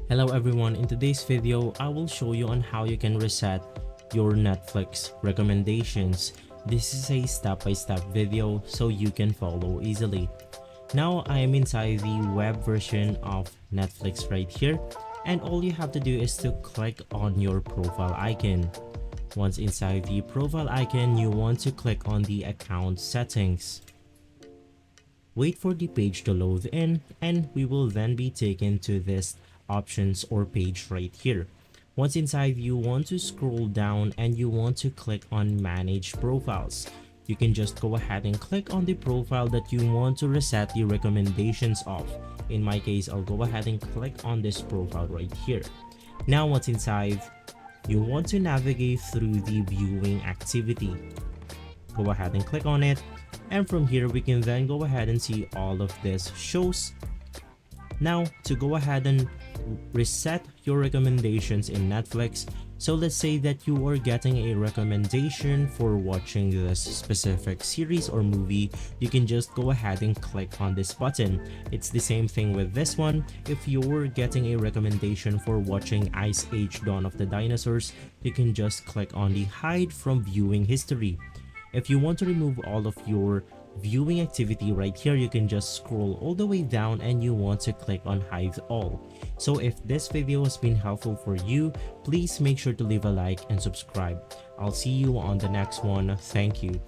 Hello everyone, in today's video, I will show you on how you can reset your Netflix recommendations. This is a step-by-step video so you can follow easily. Now I am inside the web version of Netflix right here, and all you have to do is to click on your profile icon. Once inside the profile icon, you want to click on the account settings. Wait for the page to load in, and we will then be taken to this options or page right here. Once inside, you want to scroll down and you want to click on manage profiles. You can just go ahead and click on the profile that you want to reset the recommendations of. In my case, I'll go ahead and click on this profile right here. Now once inside, you want to navigate through the viewing activity. Go ahead and click on it, and from here we can then go ahead and see all of these shows. Now to go ahead and reset your recommendations in Netflix, so let's say that you are getting a recommendation for watching this specific series or movie, you can just go ahead and click on this button. It's the same thing with this one. If you're getting a recommendation for watching Ice Age: Dawn of the Dinosaurs, you can just click on the hide from viewing history. If you want to remove all of your viewing activity right here, you can just scroll all the way down and you want to click on hide all. So if this video has been helpful for you, please make sure to leave a like and subscribe. I'll see you on the next one. Thank you.